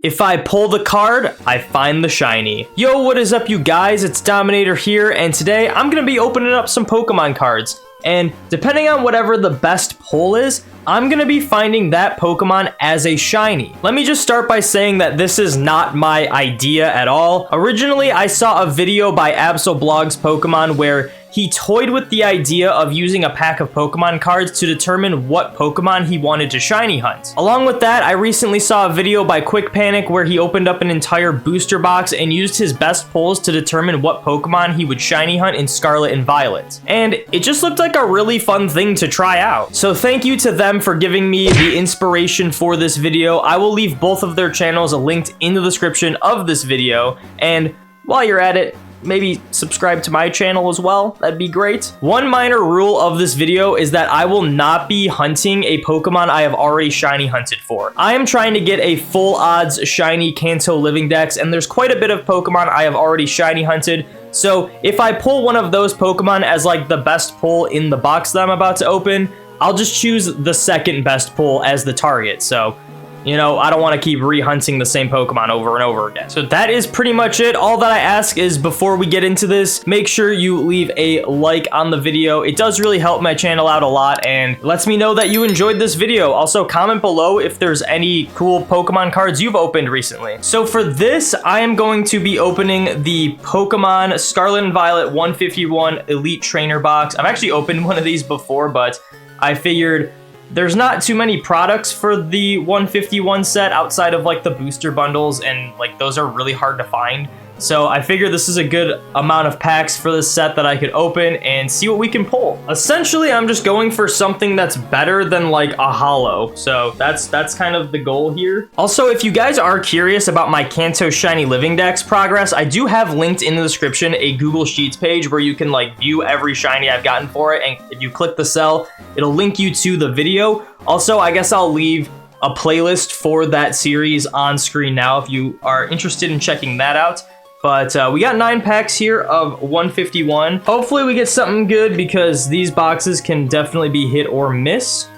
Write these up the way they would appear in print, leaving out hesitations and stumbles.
If I pull the card, I find the shiny. Yo, what is up, you guys? It's Dominator here, and today I'm gonna be opening up some Pokemon cards. And depending on whatever the best pull is, I'm gonna be finding that Pokemon as a shiny. Let me just start by saying that this is not my idea at all. Originally, I saw a video by AbsolBlogsPokemon where he toyed with the idea of using a pack of Pokemon cards to determine what Pokemon he wanted to shiny hunt. Along with that, I recently saw a video by Kwikpanik where he opened up an entire booster box and used his best pulls to determine what Pokemon he would shiny hunt in Scarlet and Violet. And it just looked like a really fun thing to try out. So thank you to them for giving me the inspiration for this video. I will leave both of their channels linked in the description of this video. And while you're at it, maybe subscribe to my channel as well. That'd be great. One minor rule of this video is that I will not be hunting a Pokemon I have already shiny hunted for. I am trying to get a full odds shiny Kanto Living Dex, and there's quite a bit of Pokemon I have already shiny hunted. So if I pull one of those Pokemon as like the best pull in the box that I'm about to open, I'll just choose the second best pull as the target. So, you know, I don't want to keep re-hunting the same Pokemon over and over again. So that is pretty much it. All that I ask is before we get into this, make sure you leave a like on the video. It does really help my channel out a lot and lets me know that you enjoyed this video. Also, comment below if there's any cool Pokemon cards you've opened recently. So for this, I am going to be opening the Pokemon Scarlet and Violet 151 Elite Trainer box. I've actually opened one of these before, but I figured there's not too many products for the 151 set outside of like the booster bundles, and like those are really hard to find. So I figured this is a good amount of packs for this set that I could open and see what we can pull. Essentially, I'm just going for something that's better than like a holo. So that's kind of the goal here. Also, if you guys are curious about my Kanto Shiny Living Dex progress, I do have linked in the description a Google Sheets page where you can like view every shiny I've gotten for it. And if you click the cell, it'll link you to the video. Also, I guess I'll leave a playlist for that series on screen now if you are interested in checking that out. But we got 9 packs here of 151. Hopefully we get something good because these boxes can definitely be hit or miss.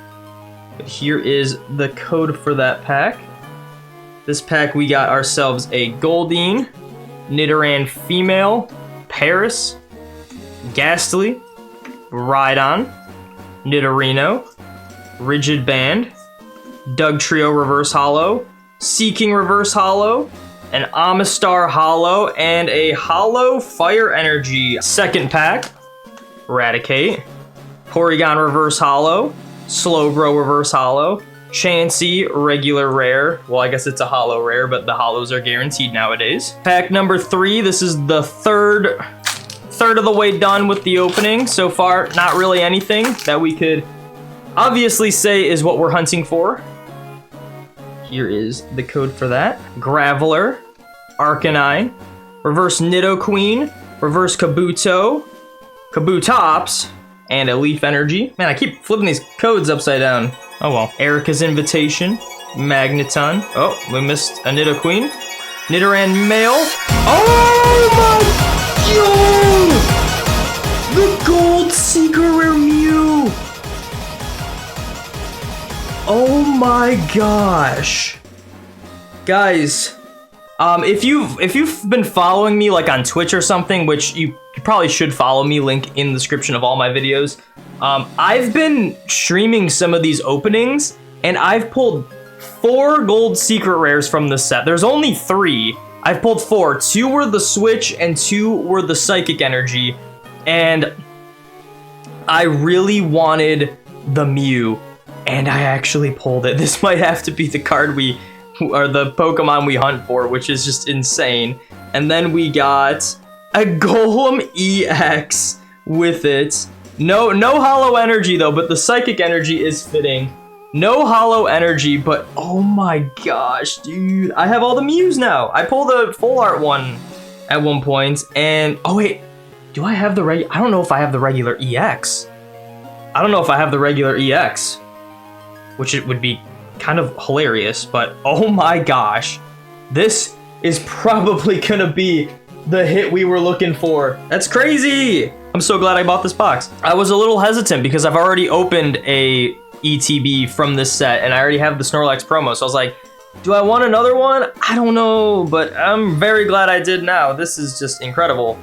But here is the code for that pack. This pack we got ourselves a Goldeen, Nidoran Female, Paris, Ghastly, Rhydon, Nidorino, Rigid Band, Dugtrio Reverse Holo, Seeking Reverse Holo, an Amistar Holo, and a Holo Fire Energy. Second pack, Raticate, Porygon Reverse Holo, Slowbro Reverse Holo, Chansey Regular Rare. Well, I guess it's a Holo Rare, but the Holos are guaranteed nowadays. Pack number 3, this is the third of the way done with the opening. So far, not really anything that we could obviously say is what we're hunting for. Here is the code for that. Graveler, Arcanine, Reverse Nidoqueen, Reverse Kabuto, Kabutops, and a Leaf Energy. Man, I keep flipping these codes upside down. Oh well. Erica's Invitation, Magneton. Oh, we missed a Nidoqueen. Nidoran Male. Oh my! Yo! The Gold Secret Rare Mew! Oh my gosh. Guys, if you've been following me like on Twitch or something, which you probably should follow me, link in the description of all my videos. I've been streaming some of these openings and I've pulled 4 gold secret rares from this set. There's only 3. I've pulled 4. 2 were the Switch and 2 were the Psychic Energy. And I really wanted the Mew. And I actually pulled it. This might have to be the card or the Pokemon we hunt for, which is just insane. And then we got a Golem EX with it. No Holo Energy though, but the Psychic Energy is fitting. No Holo Energy, but oh my gosh, dude. I have all the Mews now. I pulled a full art one at one point, and oh wait, do I have the I don't know if I have the regular EX. I don't know if I have the regular EX. Which it would be kind of hilarious, but oh my gosh, this is probably gonna be the hit we were looking for. That's crazy. I'm so glad I bought this box. I was a little hesitant because I've already opened a ETB from this set and I already have the Snorlax promo, so I was like, Do I want another one? I don't know, but I'm very glad I did now. This is just incredible.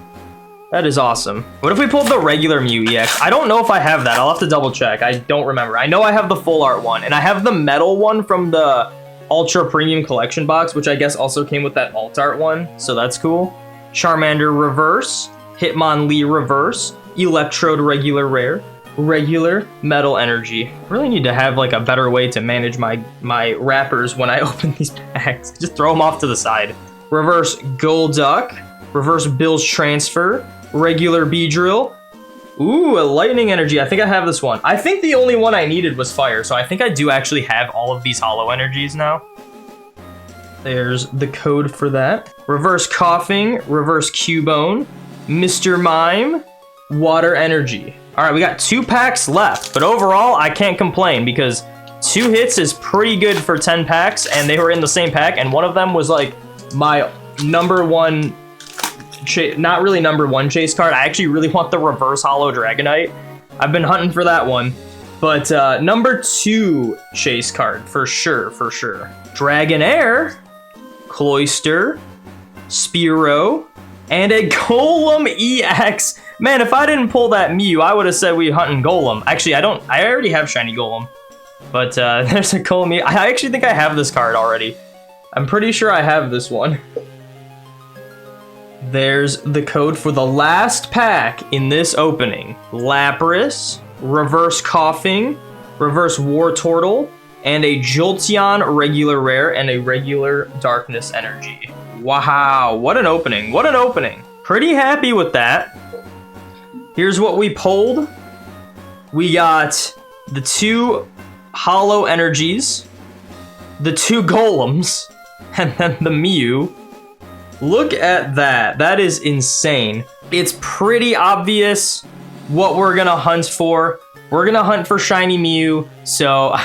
That is awesome. What if we pulled the regular Mew EX? I don't know if I have that. I'll have to double check. I don't remember. I know I have the full art one, and I have the metal one from the Ultra Premium Collection box, which I guess also came with that alt art one, so that's cool. Charmander Reverse, Hitmonlee Reverse, Electrode Regular Rare, Regular Metal Energy. Really need to have like a better way to manage my wrappers when I open these packs. Just throw them off to the side. Reverse Golduck, Reverse Bill's Transfer, Regular Beedrill. Ooh, a Lightning Energy. I think I have this one. I think the only one I needed was Fire, so I think I do actually have all of these Holo Energies now. There's the code for that. Reverse Coughing, Reverse Cubone, Mr. Mime, Water Energy. All right, we got 2 packs left, but overall, I can't complain because 2 hits is pretty good for 10 packs, and they were in the same pack, and one of them was like my #1, not really #1 chase card. I actually really want the Reverse Holo Dragonite. I've been hunting for that one, but #2 chase card for sure, for sure. Dragonair, Cloyster, Spearow, and a Golem EX. Man, if I didn't pull that Mew, I would have said we hunting Golem. Actually, I already have Shiny Golem. But there's a Golem Mew. I actually think I have this card already. I'm pretty sure I have this one. There's the code for the last pack in this opening. Lapras, Reverse Coughing, Reverse Wartortle, and a Jolteon Regular Rare and a Regular Darkness Energy. Wow, what an opening, what an opening. Pretty happy with that. Here's what we pulled. We got the 2 Holo Energies, the 2 Golems, and then the Mew. Look at that, that is insane. It's pretty obvious what we're gonna hunt for. We're gonna hunt for Shiny Mew, so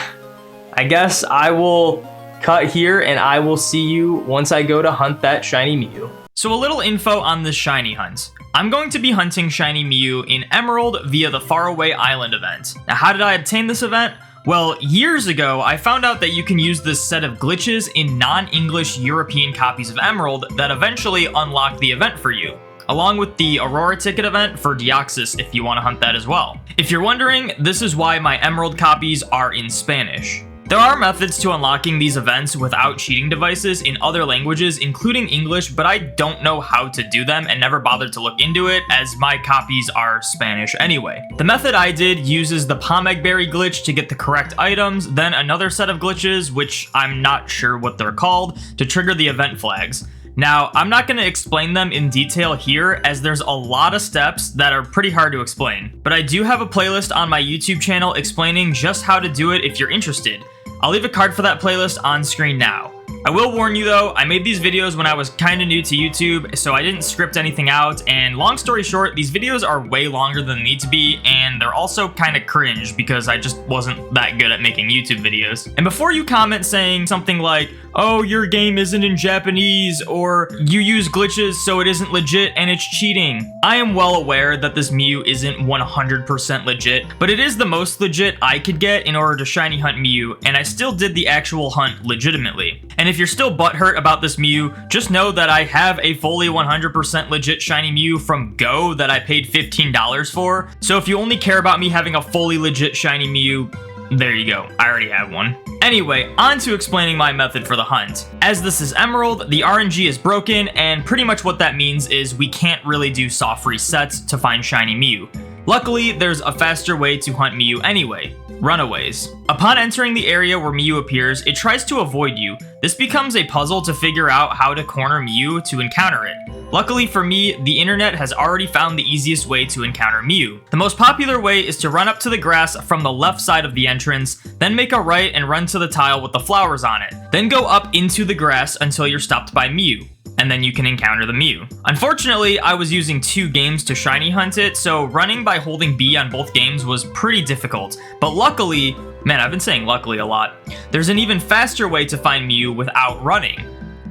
I guess I will cut here and I will see you once I go to hunt that Shiny Mew. So a little info on this Shiny hunt. I'm going to be hunting Shiny Mew in Emerald via the Faraway Island event. Now, how did I obtain this event? Well, years ago, I found out that you can use this set of glitches in non-English European copies of Emerald that eventually unlock the event for you, along with the Aurora ticket event for Deoxys if you want to hunt that as well. If you're wondering, this is why my Emerald copies are in Spanish. There are methods to unlocking these events without cheating devices in other languages, including English, but I don't know how to do them and never bothered to look into it as my copies are Spanish anyway. The method I did uses the Pomegberry glitch to get the correct items, then another set of glitches, which I'm not sure what they're called, to trigger the event flags. Now, I'm not going to explain them in detail here as there's a lot of steps that are pretty hard to explain, but I do have a playlist on my YouTube channel explaining just how to do it if you're interested. I'll leave a card for that playlist on screen now. I will warn you though, I made these videos when I was kinda new to YouTube, so I didn't script anything out, and long story short, these videos are way longer than they need to be, and they're also kinda cringe because I just wasn't that good at making YouTube videos. And before you comment saying something like, oh, your game isn't in Japanese, or you use glitches so it isn't legit and it's cheating. I am well aware that this Mew isn't 100% legit, but it is the most legit I could get in order to shiny hunt Mew, and I still did the actual hunt legitimately. And if you're still butthurt about this Mew, just know that I have a fully 100% legit shiny Mew from Go that I paid $15 for, so if you only care about me having a fully legit shiny Mew, there you go, I already have one. Anyway, on to explaining my method for the hunt. As this is Emerald, the RNG is broken, and pretty much what that means is we can't really do soft resets to find shiny Mew. Luckily, there's a faster way to hunt Mew anyway, runaways. Upon entering the area where Mew appears, it tries to avoid you. This becomes a puzzle to figure out how to corner Mew to encounter it. Luckily for me, the internet has already found the easiest way to encounter Mew. The most popular way is to run up to the grass from the left side of the entrance, then make a right and run to the tile with the flowers on it. Then go up into the grass until you're stopped by Mew, and then you can encounter the Mew. Unfortunately, I was using 2 games to shiny hunt it, so running by holding B on both games was pretty difficult. But luckily, man, I've been saying luckily a lot, there's an even faster way to find Mew without running.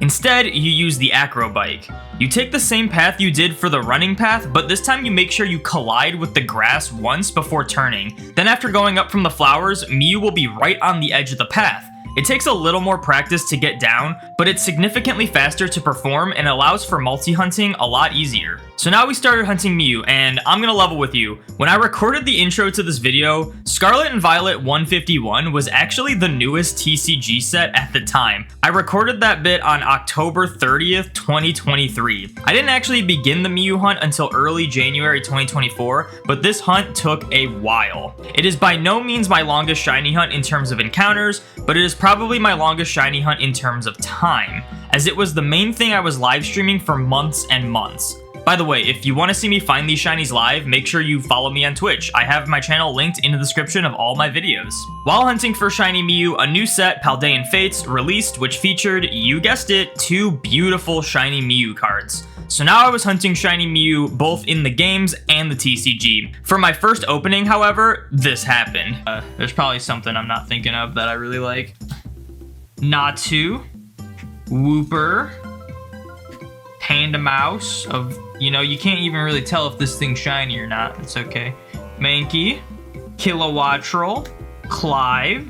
Instead, you use the acro bike. You take the same path you did for the running path, but this time you make sure you collide with the grass once before turning. Then after going up from the flowers, Mew will be right on the edge of the path. It takes a little more practice to get down, but it's significantly faster to perform and allows for multi-hunting a lot easier. So now we started hunting Mew, and I'm gonna level with you. When I recorded the intro to this video, Scarlet and Violet 151 was actually the newest TCG set at the time. I recorded that bit on October 30th, 2023. I didn't actually begin the Mew hunt until early January 2024, but this hunt took a while. It is by no means my longest shiny hunt in terms of encounters, but it is probably my longest shiny hunt in terms of time, as it was the main thing I was live streaming for months and months. By the way, if you want to see me find these shinies live, make sure you follow me on Twitch. I have my channel linked in the description of all my videos. While hunting for shiny Mew, a new set, Paldean Fates, released, which featured, you guessed it, 2 beautiful shiny Mew cards. So now I was hunting shiny Mew both in the games and the TCG. For my first opening, however, this happened. There's probably something I'm not thinking of that I really like. Natu, Wooper, Panda Mouse of, you know, you can't even really tell if this thing's shiny or not. It's okay. Mankey, Kilowattrel, Clive,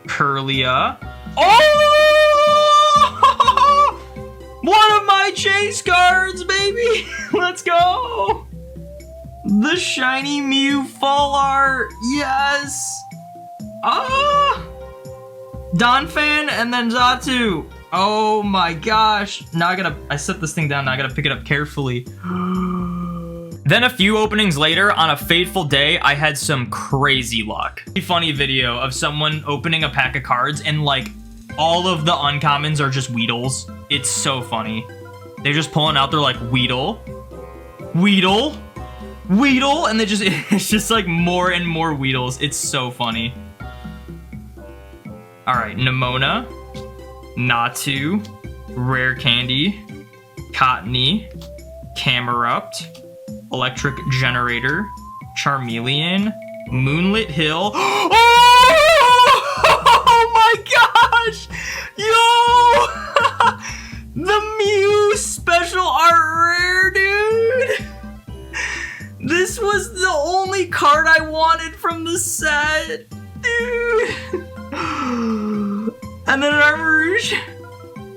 Curlia. Oh! One of my chase cards, baby! Let's go! The shiny Mew full art, yes! Ah! Donphan and then Xatu. Oh my gosh. Now I set this thing down, now I gotta pick it up carefully. Then a few openings later, on a fateful day, I had some crazy luck. A funny video of someone opening a pack of cards and like all of the uncommons are just Weedles. It's so funny. They're just pulling out, they're like Weedle, Weedle, Weedle, and it's just like more and more Weedles. It's so funny. All right, Nemona, Natu, Rare Candy, Cottony, Camerupt, Electric Generator, Charmeleon, Moonlit Hill. Oh my gosh! Yo! The Mew special art rare, dude! This was the only card I wanted from the set, dude! And then an Rouge.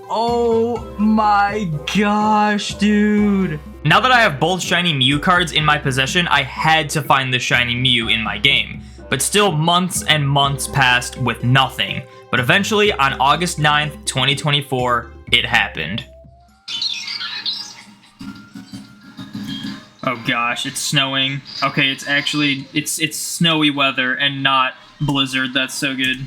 Oh my gosh, dude. Now that I have both shiny Mew cards in my possession, I had to find the shiny Mew in my game. But still, months and months passed with nothing. But eventually, on August 9th, 2024, it happened. Oh gosh, it's snowing. Okay, it's actually, it's snowy weather and not blizzard. That's so good.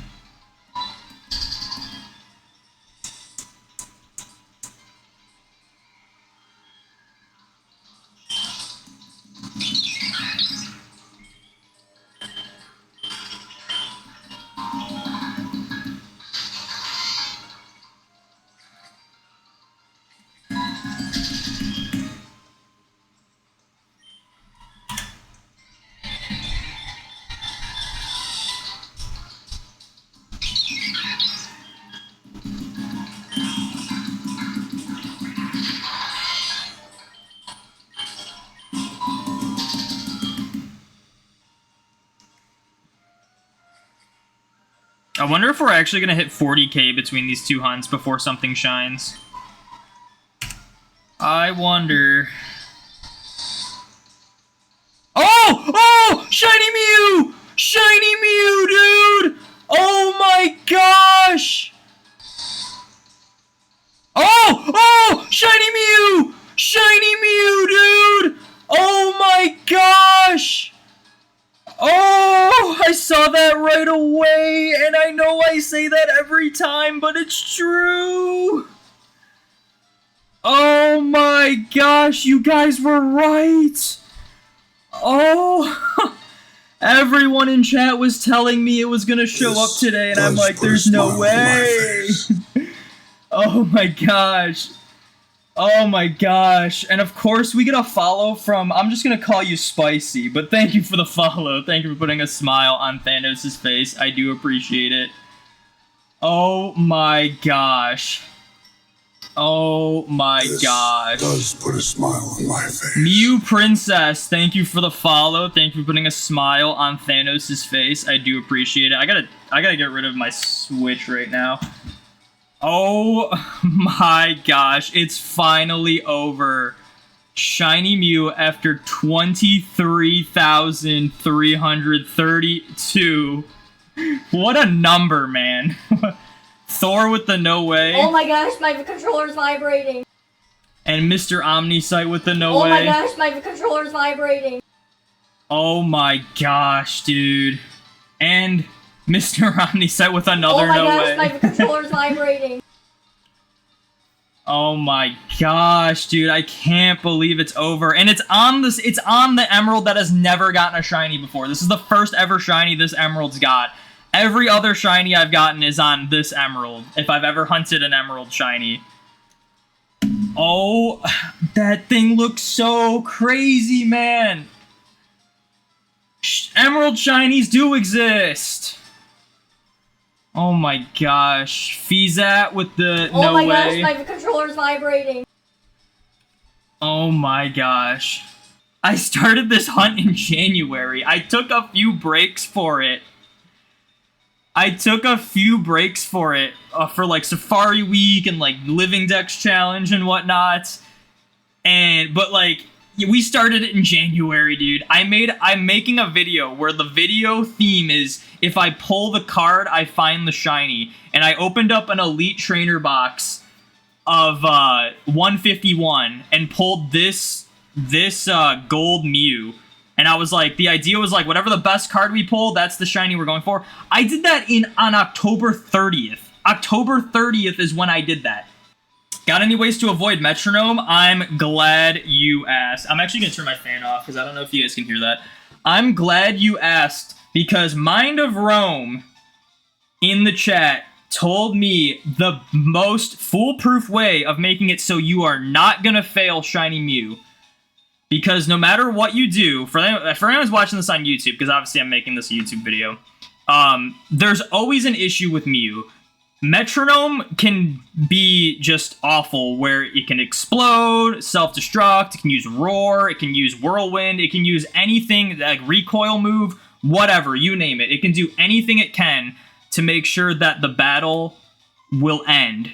I wonder if we're actually going to hit 40k between these two hunts before something shines. I wonder. Oh! Oh! Shiny Mew! Shiny Mew, dude! Oh my gosh! Oh! Oh! Shiny Mew! Shiny Mew, dude! Oh my gosh! Oh, I saw that right away, and I know I say that every time, but it's true. Oh my gosh, you guys were right. Oh, everyone in chat was telling me it was gonna show up today, and I'm like, there's no way. Oh my gosh. Oh my gosh, and of course we get a follow from, I'm just gonna call you Spicy, but thank you for the follow. Thank you for putting a smile on Thanos' face. I do appreciate it. Oh my gosh. Oh my gosh. Does put a smile on my face. Mew Princess, thank you for the follow. Thank you for putting a smile on Thanos' face. I do appreciate it. I gotta get rid of my Switch right now. Oh my gosh, it's finally over. Shiny Mew after 23,332. What a number, man. Thor with the no way. Oh my gosh, my controller's vibrating. And Mr. Omnisite with the no way. Oh my gosh, my controller's vibrating. Oh my gosh, dude. And Mr. Omnisite with another no way. Oh my gosh, my controller's vibrating. Oh my gosh, dude, I can't believe it's over. And it's on the emerald that has never gotten a shiny before. This is the first ever shiny this emerald's got. Every other shiny I've gotten is on this emerald, if I've ever hunted an emerald shiny. Oh, that thing looks so crazy, man. Emerald shinies do exist. Oh my gosh. Fizat with the no way. Oh my gosh, my controller's vibrating. Oh my gosh. I started this hunt in January. I took a few breaks for it. For like Safari Week and like Living Dex Challenge and whatnot. But like, we started it in January, dude. I'm making a video where the video theme is if I pull the card, I find the shiny. And I opened up an Elite Trainer box of 151 and pulled this gold Mew. And I was like, the idea was like, whatever the best card we pull, that's the shiny we're going for. I did that on October 30th. October 30th is when I did that. Got any ways to avoid metronome? I'm glad you asked. I'm actually going to turn my fan off because I don't know if you guys can hear that. I'm glad you asked because Mind of Rome in the chat told me the most foolproof way of making it so you are not going to fail Shiny Mew. Because no matter what you do, for anyone who's watching this on YouTube, because obviously I'm making this a YouTube video, there's always an issue with Mew. Metronome can be just awful, where it can explode, self-destruct, it can use Roar, it can use Whirlwind, it can use anything, like recoil move, whatever, you name it. It can do anything it can to make sure that the battle will end.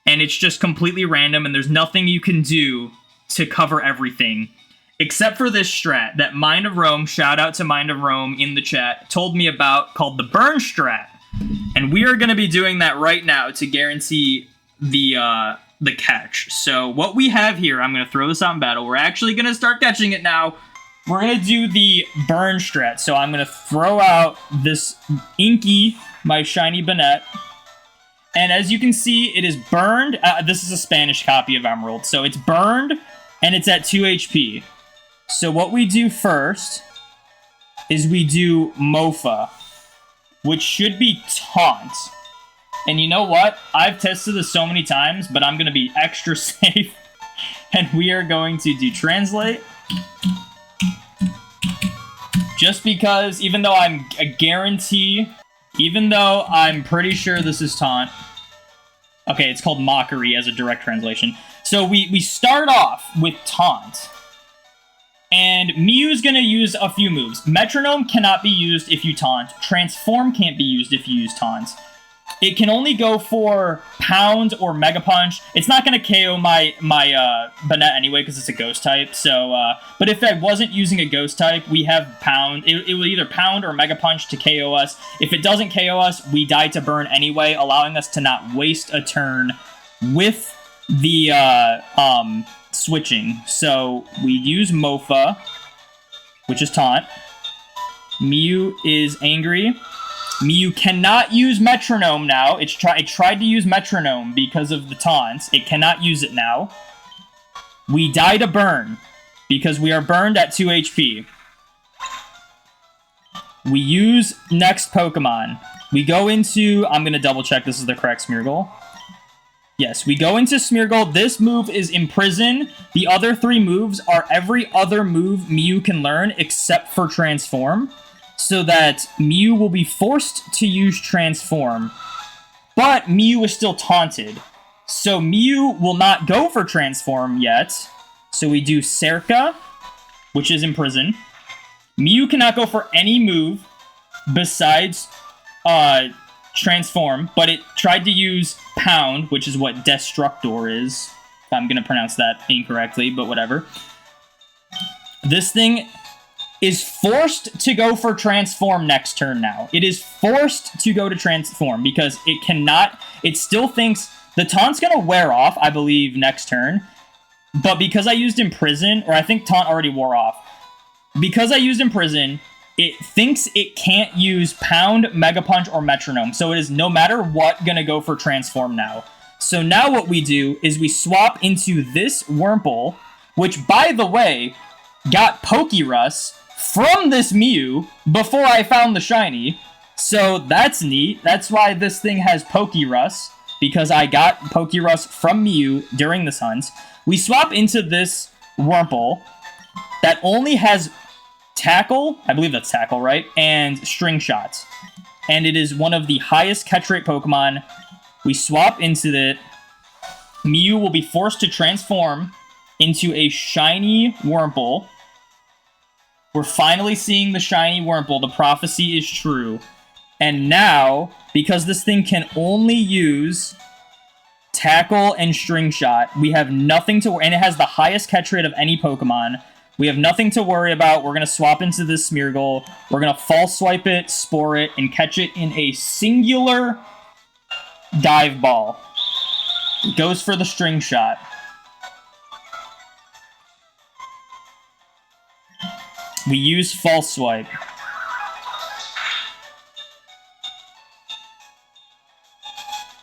And it's just completely random, and there's nothing you can do to cover everything. Except for this strat that Mind of Rome, shout out to Mind of Rome in the chat, told me about, called the Burn Strat. And we are going to be doing that right now to guarantee the catch. So what we have here, I'm going to throw this out in battle. We're actually going to start catching it now. We're going to do the Burn Strat. So I'm going to throw out this Inky, my shiny Banette. And as you can see, it is burned. This is a Spanish copy of Emerald. So it's burned, and it's at 2 HP. So what we do first is we do Mofa, which should be Taunt. And you know what? I've tested this so many times, but I'm going to be extra safe. And we are going to do Translate. Just because, even though I'm pretty sure this is Taunt. Okay, it's called Mockery as a direct translation. So we start off with Taunt. And Mew's going to use a few moves. Metronome cannot be used if you taunt. Transform can't be used if you use taunt. It can only go for Pound or Mega Punch. It's not going to KO my Banette anyway because it's a Ghost type. So, but if I wasn't using a Ghost type, we have Pound. It will either Pound or Mega Punch to KO us. If it doesn't KO us, we die to burn anyway, allowing us to not waste a turn with the switching. So we use Mofa, which is Taunt. Mew is angry. Mew cannot use Metronome now. It tried to use Metronome because of the taunts. It cannot use it now. We die to burn because we are burned at 2 HP. We use next Pokemon. We go into... I'm going to double check this is the correct Smeargle. Yes, we go into Smeargle. This move is Imprison. The other 3 moves are every other move Mew can learn except for Transform. So that Mew will be forced to use Transform. But Mew is still taunted. So Mew will not go for transform yet. So we do Serka, which is Imprison. Mew cannot go for any move besides transform, but it tried to use Pound, which is what Destructor is. I'm going to pronounce that incorrectly, but whatever. This thing is forced to go for transform next turn now. It is forced to go to transform because it cannot, it still thinks the taunt's going to wear off, I believe, next turn. But because I used Imprison, or I think taunt already wore off, because I used Imprison, it thinks it can't use Pound, Mega Punch, or Metronome. So it is no matter what going to go for transform now. So now what we do is we swap into this Wurmple, which, by the way, got Pokerus from this Mew before I found the shiny. So that's neat. That's why this thing has Pokerus, because I got Pokerus from Mew during this hunt. We swap into this Wurmple that only has Tackle, I believe that's Tackle, right? And String Shot. And it is one of the highest catch rate Pokemon. We swap into it. Mew will be forced to transform into a shiny Wurmple. We're finally seeing the shiny Wurmple. The prophecy is true. And now, because this thing can only use Tackle and String Shot, we have nothing to... And it has the highest catch rate of any Pokemon. We have nothing to worry about. We're going to swap into this Smeargle. We're going to False Swipe it, Spore it, and catch it in a singular Dive Ball. It goes for the String Shot. We use False Swipe.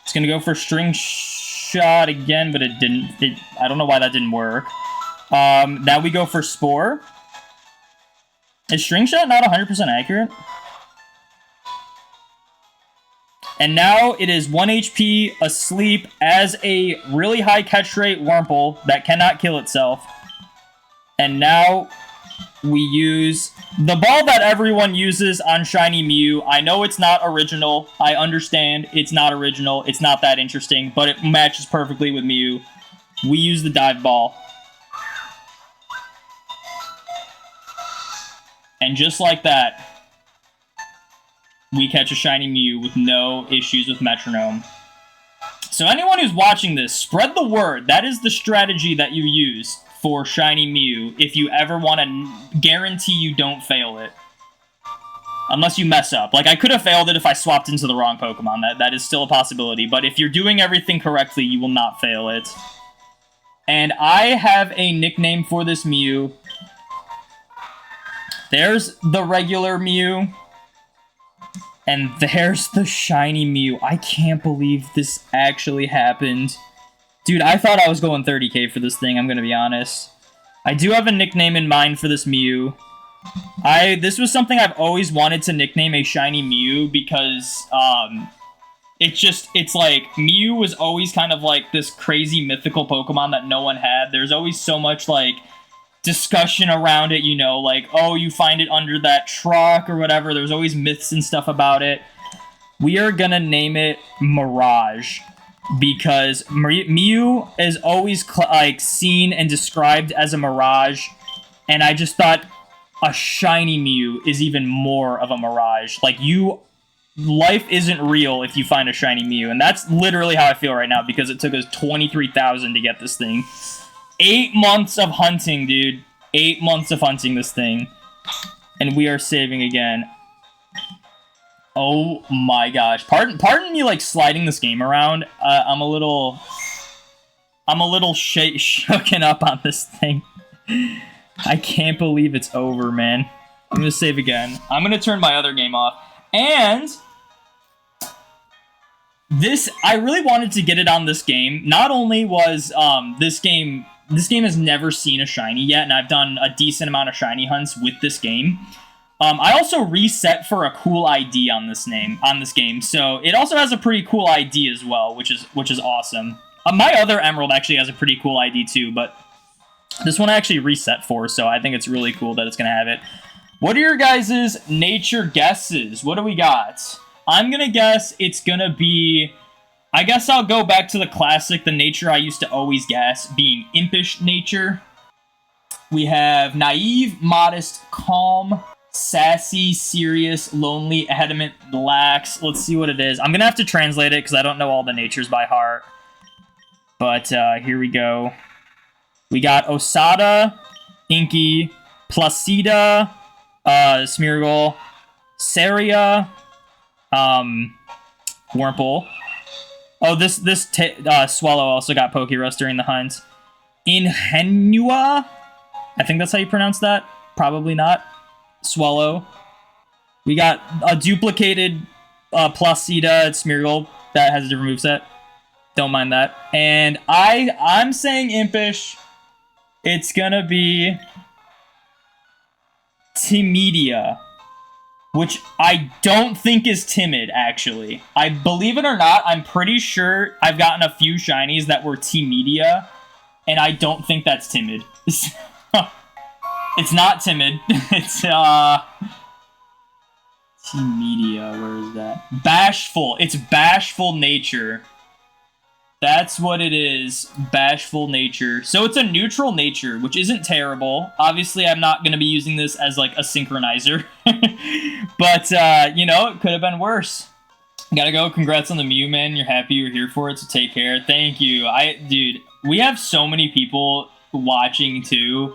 It's going to go for String Shot again, but it didn't. I don't know why that didn't work. Now we go for Spore. Is String Shot not 100% accurate? And now it is 1 HP, asleep, as a really high catch rate Wurmple that cannot kill itself. And now we use the ball that everyone uses on Shiny Mew. I know it's not original. I understand it's not original. It's not that interesting, but it matches perfectly with Mew. We use the Dive Ball. And just like that, we catch a shiny Mew with no issues with Metronome. So anyone who's watching this, spread the word. That is the strategy that you use for shiny Mew if you ever want to guarantee you don't fail it. Unless you mess up. Like, I could have failed it if I swapped into the wrong Pokemon. That is still a possibility. But if you're doing everything correctly, you will not fail it. And I have a nickname for this Mew. There's the regular Mew. And there's the shiny Mew. I can't believe this actually happened. Dude, I thought I was going 30k for this thing, I'm gonna be honest. I do have a nickname in mind for this Mew. This was something I've always wanted to nickname a shiny Mew because, it's like, Mew was always kind of like this crazy mythical Pokemon that no one had. There's always so much, like, discussion around it, you know, like, oh, you find it under that truck or whatever. There's always myths and stuff about it. We are gonna name it Mirage because Mew is always like seen and described as a mirage, and I just thought a shiny Mew is even more of a mirage. Like, life isn't real if you find a shiny Mew, and that's literally how I feel right now because it took us 23,000 to get this thing. 8 months of hunting, dude. 8 months of hunting this thing. And we are saving again. Oh my gosh. Pardon me, like, sliding this game around. I'm a little shooken up on this thing. I can't believe it's over, man. I'm gonna save again. I'm gonna turn my other game off. And I really wanted to get it on this game. Not only was this game has never seen a shiny yet, and I've done a decent amount of shiny hunts with this game. I also reset for a cool ID on this game, so it also has a pretty cool ID as well, which is awesome. My other Emerald actually has a pretty cool ID too, but this one I actually reset for, so I think it's really cool that it's gonna have it. What are your guys' nature guesses? What do we got? I'm gonna guess it's gonna be I guess I'll go back to the classic, the nature I used to always guess, being impish nature. We have naive, modest, calm, sassy, serious, lonely, adamant, lax. Let's see what it is. I'm gonna have to translate it because I don't know all the natures by heart. But here we go. We got Osada, Inky, Placida, Smeargle, Saria, Wurmple. Oh, this Swallow also got Pokerust during the hunt. Ingenua? I think that's how you pronounce that. Probably not. Swallow. We got a duplicated Placida Smeargle that has a different moveset. Don't mind that. And I'm saying Impish. It's gonna be Timidia, which I don't think is timid, actually. I believe it or not, I'm pretty sure I've gotten a few shinies that were Timidia, and I don't think that's timid. It's not timid. It's Timidia, where is that? Bashful. It's bashful nature. That's what it is. Bashful nature. So it's a neutral nature, which isn't terrible. Obviously, I'm not going to be using this as, like, a synchronizer. But, you know, it could have been worse. Gotta go. Congrats on the Mew, man. You're happy you're here for it, so take care. Thank you. Dude, we have so many people watching, too.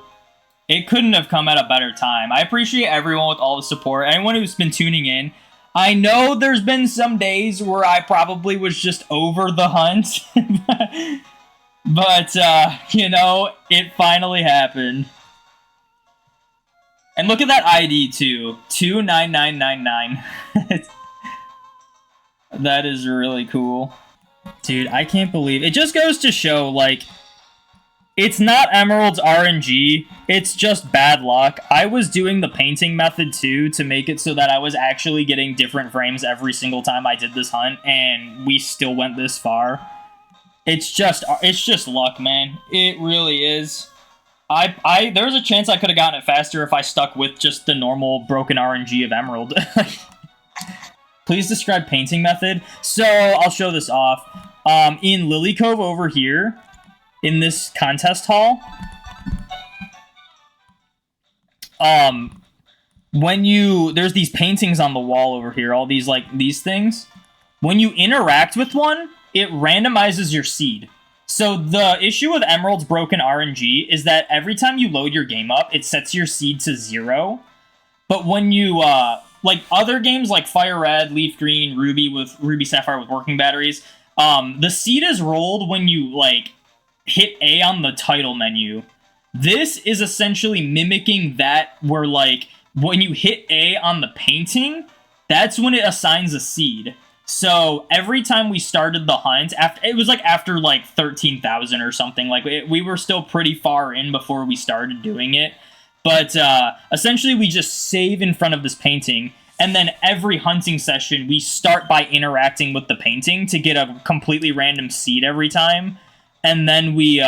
It couldn't have come at a better time. I appreciate everyone with all the support. Anyone who's been tuning in. I know there's been some days where I probably was just over the hunt. But, you know, it finally happened. And look at that ID, too. 29999. That is really cool. Dude, I can't believe... It just goes to show, like... It's not Emerald's RNG, it's just bad luck. I was doing the painting method too to make it so that I was actually getting different frames every single time I did this hunt, and we still went this far. It's just luck, man. It really is. There's a chance I could have gotten it faster if I stuck with just the normal broken RNG of Emerald. Please describe painting method. So, I'll show this off. In Lily Cove over here, in this contest hall, there's these paintings on the wall over here, all these, like, these things. When you interact with one, it randomizes your seed. So the issue with Emerald's broken RNG is that every time you load your game up, it sets your seed to 0. But when you, like other games like Fire Red, Leaf Green, Ruby Sapphire with working batteries, the seed is rolled when you, like, hit A on the title menu. This is essentially mimicking that, where, like, when you hit A on the painting, that's when it assigns a seed. So every time we started the hunt, after like 13,000 or something, like we were still pretty far in before we started doing it. But essentially we just save in front of this painting, and then every hunting session we start by interacting with the painting to get a completely random seed every time. And then we,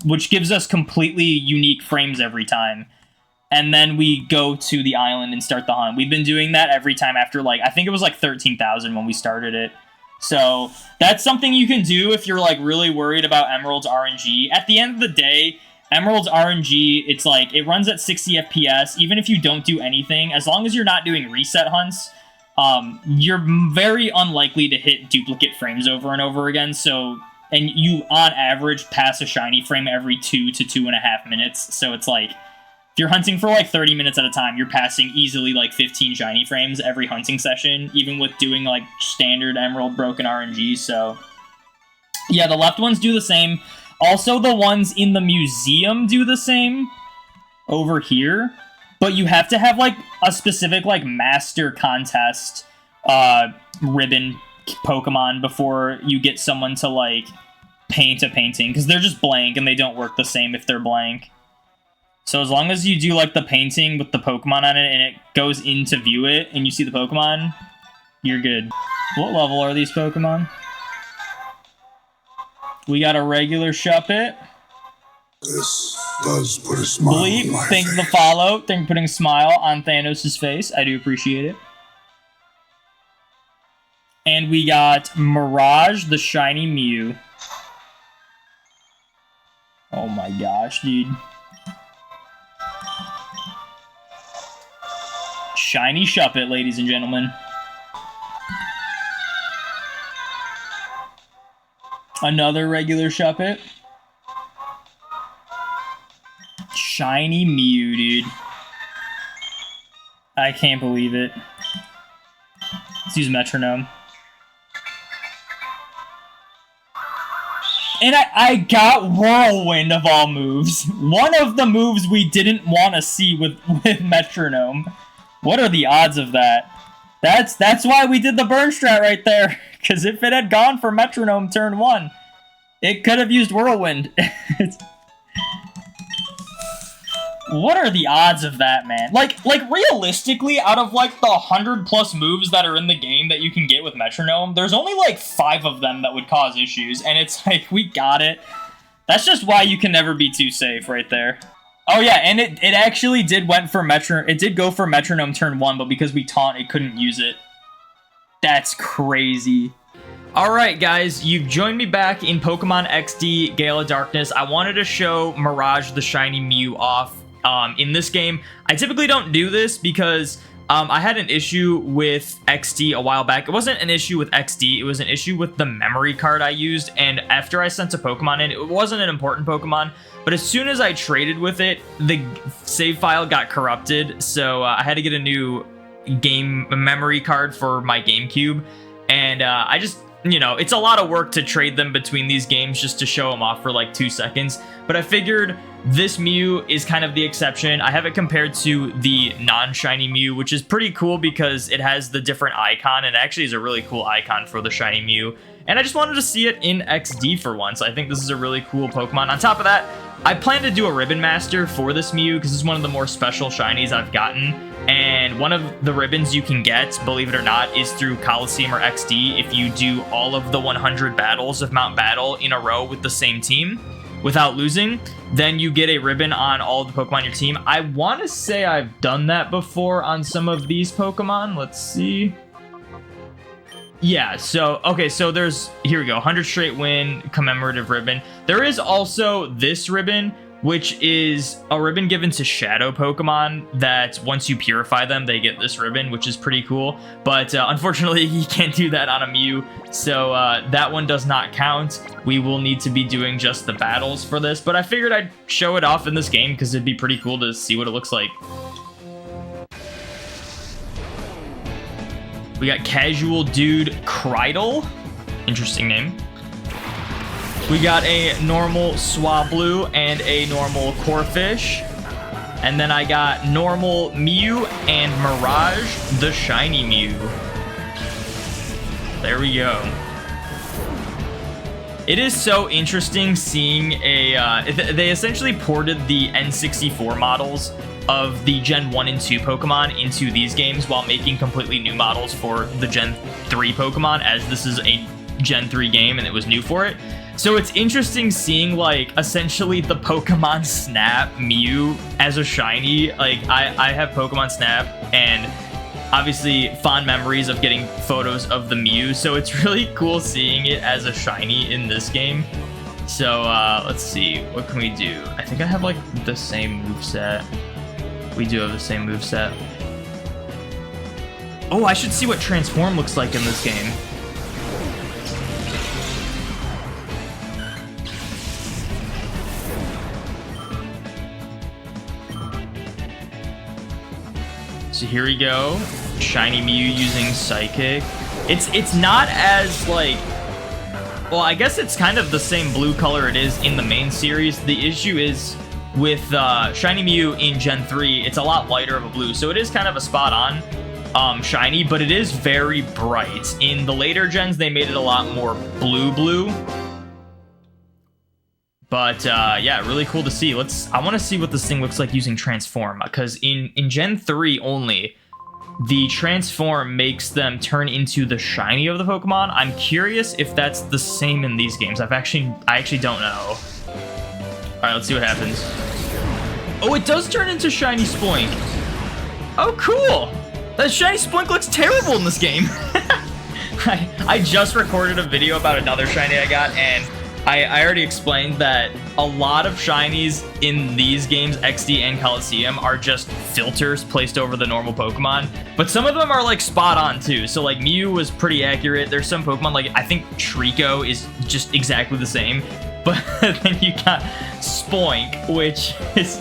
which gives us completely unique frames every time. And then we go to the island and start the hunt. We've been doing that every time after, like, I think it was like 13,000 when we started it. So that's something you can do if you're, like, really worried about Emerald's RNG. At the end of the day, Emerald's RNG, it's like, it runs at 60 FPS. Even if you don't do anything, as long as you're not doing reset hunts, you're very unlikely to hit duplicate frames over and over again. So... And you, on average, pass a shiny frame every 2 to 2.5 minutes. So it's like, if you're hunting for like 30 minutes at a time, you're passing easily like 15 shiny frames every hunting session, even with doing like standard Emerald broken RNG. So yeah, the left ones do the same. Also, the ones in the museum do the same over here. But you have to have like a specific like master contest ribbon Pokemon before you get someone to like paint a painting, because they're just blank and they don't work the same if they're blank. So as long as you do like the painting with the Pokemon on it and it goes in to view it and you see the Pokemon, you're good. What level are these Pokemon? We got a regular Shuppet. This does put a smile Bleep, on my thank you for the face. follow. Thank you for putting a smile on Thanos' face. I do appreciate it. And we got Mirage, the shiny Mew. Oh my gosh, dude. Shiny Shuppet, ladies and gentlemen. Another regular Shuppet. Shiny Mew, dude. I can't believe it. Let's use Metronome. And I got Whirlwind of all moves. One of the moves we didn't want to see with Metronome. What are the odds of that? That's why we did the burn strat right there. Because if it had gone for Metronome turn 1, it could have used Whirlwind. What are the odds of that, man? Like realistically, out of like the 100+ moves that are in the game that you can get with Metronome, there's only like 5 of them that would cause issues, and it's like, we got it. That's just why you can never be too safe right there. Oh yeah, and it actually did go for Metronome turn 1, but because we taunt, it couldn't use it. That's crazy. Alright guys, you've joined me back in Pokemon XD Gale of Darkness. I wanted to show Mirage the shiny Mew off in this game. I typically don't do this because I had an issue with XD a while back. It wasn't an issue with XD, it was an issue with the memory card I used, and after I sent a Pokemon in, it wasn't an important Pokemon, but as soon as I traded with it, the save file got corrupted, so I had to get a new game memory card for my GameCube, and I just, you know, it's a lot of work to trade them between these games just to show them off for like 2 seconds, but I figured this Mew is kind of the exception. I have it compared to the non-shiny Mew, which is pretty cool because it has the different icon, and actually is a really cool icon for the shiny Mew. And I just wanted to see it in XD for once. I think this is a really cool Pokemon. On top of that, I plan to do a Ribbon Master for this Mew because it's one of the more special shinies I've gotten. And one of the ribbons you can get, believe it or not, is through Coliseum or XD if you do all of the 100 battles of Mount Battle in a row with the same team without losing, then you get a ribbon on all of the Pokemon on your team. I want to say I've done that before on some of these Pokemon. Let's see. Yeah, so, okay, so there's, here we go, 100 straight win commemorative ribbon. There is also this ribbon, which is a ribbon given to Shadow Pokemon that once you purify them, they get this ribbon, which is pretty cool. But unfortunately, you can't do that on a Mew, so that one does not count. We will need to be doing just the battles for this, but I figured I'd show it off in this game because it'd be pretty cool to see what it looks like. We got Casual Dude Krydle. Interesting name. We got a normal Swablu and a normal Corphish. And then I got normal Mew and Mirage, the shiny Mew. There we go. It is so interesting seeing a... they essentially ported the N64 models of the Gen 1 and 2 Pokemon into these games while making completely new models for the Gen 3 Pokemon, as this is a Gen 3 game and it was new for it. So it's interesting seeing, like, essentially the Pokemon Snap Mew as a shiny. Like, I have Pokemon Snap, and obviously fond memories of getting photos of the Mew, so it's really cool seeing it as a shiny in this game. So, let's see, what can we do? I think I have, like, the same moveset. We do have the same moveset. Oh, I should see what Transform looks like in this game. So here we go, shiny Mew using Psychic. It's not as, like, well, I guess it's kind of the same blue color it is in the main series. The issue is with shiny Mew in Gen 3, it's a lot lighter of a blue, so it is kind of a spot on shiny, but it is very bright. In the later gens, they made it a lot more blue. But yeah, really cool to see. I want to see what this thing looks like using Transform, because in Gen 3 only, the Transform makes them turn into the shiny of the Pokemon. I'm curious if that's the same in these games. I actually don't know. All right, let's see what happens. Oh, it does turn into shiny Spoink. Oh, cool. That shiny Spoink looks terrible in this game. I just recorded a video about another shiny I got, and I already explained that a lot of shinies in these games, XD and Coliseum, are just filters placed over the normal Pokemon. But some of them are like spot on too. So like Mew was pretty accurate. There's some Pokemon, like I think Trico is just exactly the same. But then you got Spoink, which is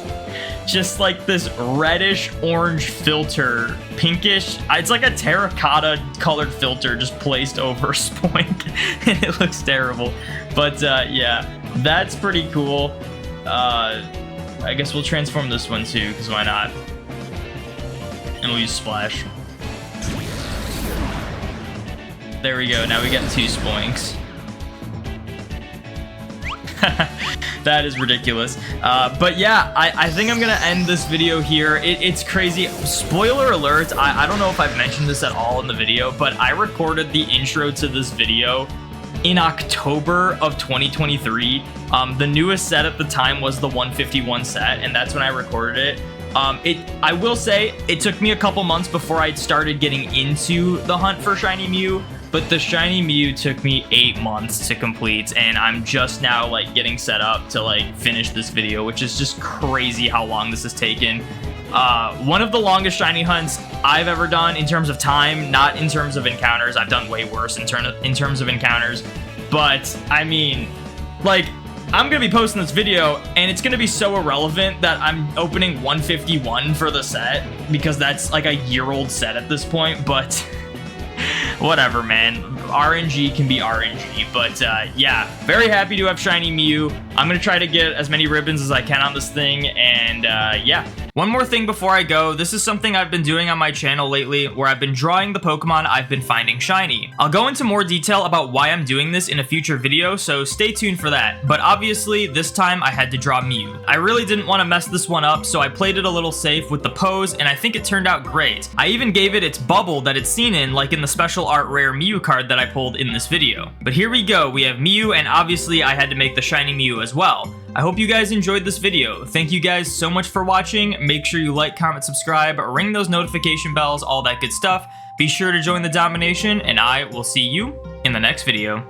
just like this reddish orange filter, pinkish. It's like a terracotta colored filter just placed over Spoink, and it looks terrible. But yeah, that's pretty cool. I guess we'll transform this one too, because why not? And we'll use Splash. There we go, now we got 2 Spoinks. That is ridiculous. But yeah, I think I'm gonna end this video here. It's crazy. Spoiler alert, I don't know if I've mentioned this at all in the video, but I recorded the intro to this video in October of 2023. The newest set at the time was the 151 set, and that's when I recorded it. I will say, it took me a couple months before I started getting into the hunt for Shiny Mew, but the Shiny Mew took me 8 months to complete, and I'm just now like getting set up to like finish this video, which is just crazy how long this has taken. One of the longest shiny hunts I've ever done in terms of time, not in terms of encounters. I've done way worse in terms of encounters, but I mean, like, I'm gonna be posting this video and it's gonna be so irrelevant that I'm opening 151 for the set, because that's like a year-old set at this point. But whatever, man. RNG can be RNG, but yeah, very happy to have Shiny Mew. I'm gonna try to get as many ribbons as I can on this thing, and yeah. One more thing before I go, this is something I've been doing on my channel lately, where I've been drawing the Pokemon I've been finding shiny. I'll go into more detail about why I'm doing this in a future video, so stay tuned for that. But obviously, this time I had to draw Mew. I really didn't want to mess this one up, so I played it a little safe with the pose, and I think it turned out great. I even gave it its bubble that it's seen in, like in the special art rare Mew card that I pulled in this video. But here we go, we have Mew, and obviously I had to make the shiny Mew as well. I hope you guys enjoyed this video. Thank you guys so much for watching. Make sure you like, comment, subscribe, ring those notification bells, all that good stuff. Be sure to join the domination, and I will see you in the next video.